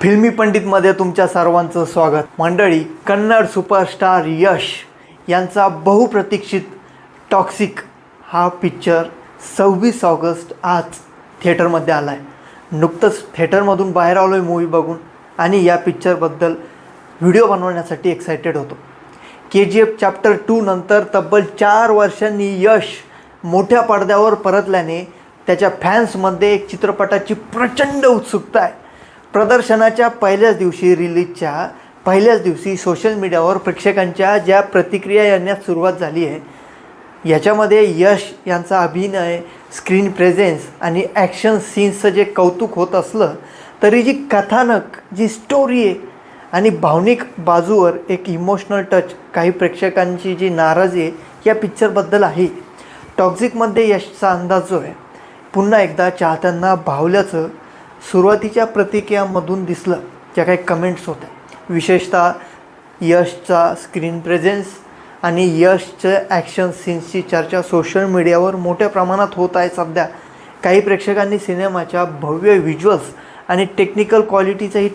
फिल्मी पंडितमध्ये तुमच्या सर्वांचं स्वागत। मंडळी, कन्नड सुपरस्टार यश यांचा बहुप्रतीक्षित टॉक्सिक हा पिक्चर 26 ऑगस्ट आज थिएटरमध्ये आला आहे। नुकतंच थिएटरमधून बाहेर आलो आहे मूवी बघून आणि या पिक्चरबद्दल व्हिडिओ बनवण्यासाठी एक्सायटेड होतो। KGF चॅप्टर 2 नंतर तब्बल 4 वर्षांनी यश मोठ्या पडद्यावर परतल्याने त्याच्या फॅन्समध्ये एक चित्रपटाची प्रचंड उत्सुकता आहे। प्रदर्शनाच्या पहिल्याच दिवशी रिलीजच्या पहिल्याच दिवशी सोशल मीडियावर प्रेक्षकांच्या ज्या प्रतिक्रिया येण्यास सुरुवात झाली आहे, याच्यामध्ये यश यांचा अभिनय, स्क्रीन प्रेझेन्स आणि ॲक्शन सीन्सचं जे कौतुक होत असलं तरी जी कथानक, जी स्टोरी आहे आणि भावनिक बाजूवर एक इमोशनल टच, काही प्रेक्षकांची जी नाराजी आहे या पिक्चरबद्दल आहे। टॉक्सिकमध्ये यशचा अंदाज जो आहे पुन्हा एकदा चाहत्यांना भावल्याचं सुरुवातीच्या प्रतिक्रियामधून दिसलं। ज्या काही कमेंट्स होत्या, विशेषतः यशचा स्क्रीन प्रेझेन्स आणि यशच्या ॲक्शन सीन्सची चर्चा सोशल मीडियावर मोठ्या प्रमाणात होत आहे सध्या। काही प्रेक्षकांनी सिनेमाच्या भव्य व्हिज्युअल्स आणि टेक्निकल क्वालिटीचंही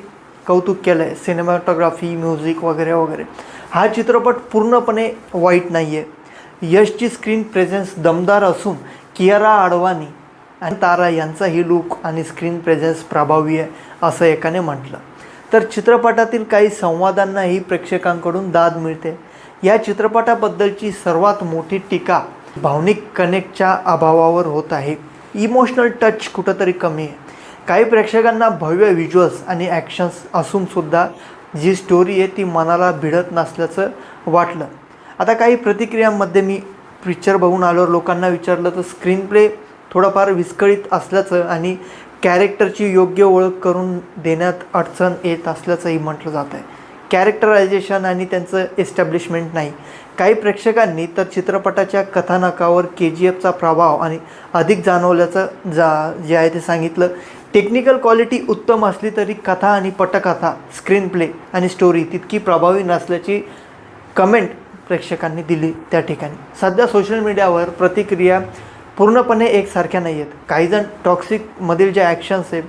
कौतुक केलं आहे। सिनेमॅटोग्राफी, म्युझिक वगैरे वगैरे। हा चित्रपट पूर्णपणे वाईट नाही आहे। यशची स्क्रीन प्रेझेन्स दमदार असून कियारा आडवाणी आणि तारा यांचाही लूक आणि स्क्रीन प्रेझेन्स प्रभावी आहे असं एकाने म्हटलं। तर चित्रपटातील काही संवादांनाही प्रेक्षकांकडून दाद मिळते। या चित्रपटाबद्दलची सर्वात मोठी टीका भावनिक कनेक्टच्या अभावावर होत आहे। इमोशनल टच कुठंतरी कमी आहे। काही प्रेक्षकांना भव्य व्हिज्युअल्स आणि ॲक्शन्स असूनसुद्धा जी स्टोरी आहे ती मनाला भिडत नसल्याचं वाटलं। आता काही प्रतिक्रियांमध्ये मी पिक्चर बघून आल्यावर लोकांना विचारलं तर स्क्रीन प्ले थोडंफार विस्कळीत असल्याचं आणि कॅरेक्टरची योग्य ओळख करून देण्यात अडचण येत असल्याचंही म्हटलं जात आहे। कॅरेक्टरायझेशन आणि त्यांचं एस्टॅब्लिशमेंट नाही। काही प्रेक्षकांनी तर चित्रपटाच्या कथानकावर KGFचा प्रभाव आणि अधिक जाणवल्याचं जे आहे ते सांगितलं। टेक्निकल क्वालिटी उत्तम असली तरी कथा आणि पटकथा, स्क्रीन प्ले आणि स्टोरी तितकी प्रभावी नसल्याची कमेंट प्रेक्षकांनी दिली त्या ठिकाणी। सध्या सोशल मीडियावर प्रतिक्रिया पूर्णपणे एकसारख्या नाही आहेत। काहीजण टॉक्सिकमधील जे ॲक्शन्स आहे,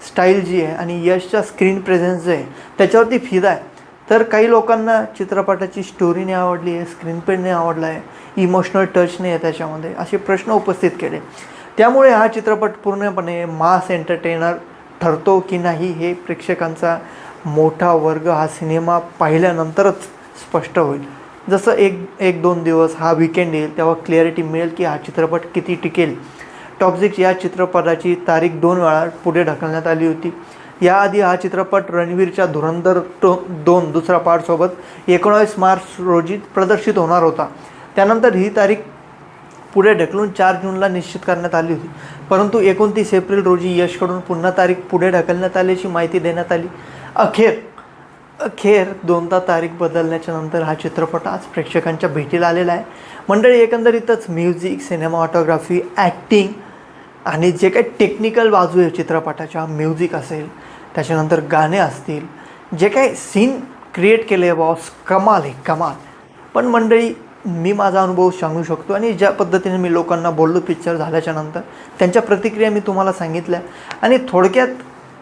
स्टाईल जी आहे आणि यशचा स्क्रीन प्रेझेन्स जे आहे त्याच्यावरती फिदा आहे। तर काही लोकांना चित्रपटाची स्टोरी नाही आवडली आहे, स्क्रीन प्ले नाही आवडला आहे, इमोशनल टच नाही आहे त्याच्यामध्ये, असे प्रश्न उपस्थित केले। त्यामुळे हा चित्रपट पूर्णपणे मास एंटरटेनर ठरतो की नाही हे प्रेक्षकांचा मोठा वर्ग हा सिनेमा पाहिल्यानंतरच स्पष्ट होईल। जसं एक दोन दिवस हा वीकेंड येईल तेव्हा क्लॅरिटी मिळेल की हा चित्रपट किती टिकेल। टॉक्सिक या चित्रपटाची तारीख 2 वेळा पुढे ढकलण्यात आली होती। याआधी हा चित्रपट रणवीरच्या धुरंधर 2 दुसरा पार्टसोबत 19 मार्च रोजी प्रदर्शित होणार होता। त्यानंतर ही तारीख पुढे ढकलून 4 जूनला निश्चित करण्यात आली होती, परंतु 29 एप्रिल रोजी यशकडून पुन्हा तारीख पुढे ढकलण्यात आल्याची माहिती देण्यात आली। अखेर 2दा तारीख बदलण्याच्या नंतर हा चित्रपट आज प्रेक्षकांच्या भेटीला आलेला आहे। मंडळी, एकंदरीतच म्युझिक, सिनेमॅटोग्राफी, ॲक्टिंग आणि जे काही टेक्निकल बाजू आहे चित्रपटाच्या, म्युझिक असेल, त्याच्यानंतर गाणे असतील, जे काही सीन क्रिएट केले आहे बॉस, कमाल आहे, कमाल। पण मंडळी, मी माझा अनुभव सांगू शकतो आणि ज्या पद्धतीने मी लोकांना बोललो पिक्चर झाल्याच्या नंतर त्यांच्या प्रतिक्रिया मी तुम्हाला सांगितल्या। आणि थोडक्यात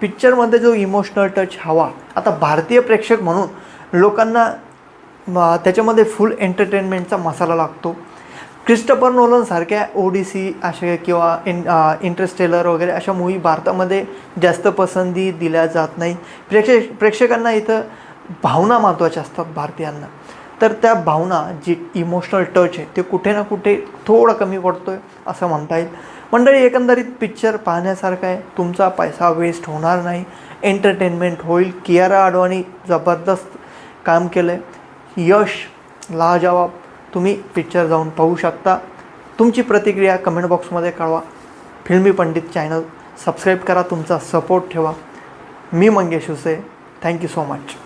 पिक्चरमध्ये जो इमोशनल टच हवा, आता भारतीय प्रेक्षक म्हणून लोकांना त्याच्यामध्ये फुल एंटरटेनमेंटचा मसाला लागतो। क्रिस्टोफर नोलन सारख्या ओडिसी अशा किंवा इंटरस्टेलर वगैरे अशा मूवी भारतामध्ये जास्त पसंती दिल्या जात नाही। प्रेक्षकांना इथं भावना महत्त्वाच्या असतात भारतीयांना। तर त्या भावना, जी इमोशनल टच आहे ते कुठे ना कुठे थोडं कमी पडतो आहे असं म्हणता येईल। मंडळी, एकंदरीत पिक्चर पाहण्यासारखा आहे। तुमचा पैसा वेस्ट होणार नाही, एंटरटेनमेंट होईल। कियारा आडवाणी जबरदस्त काम केलं आहे, यश लाजवाब। तुम्ही पिक्चर जाऊन पाहू शकता। तुमची प्रतिक्रिया कमेंट बॉक्समध्ये कळवा। फिल्मी पंडित चॅनल सबस्क्राईब करा, तुमचा सपोर्ट ठेवा। मी मंगेश हुसे, थँक्यू सो मच।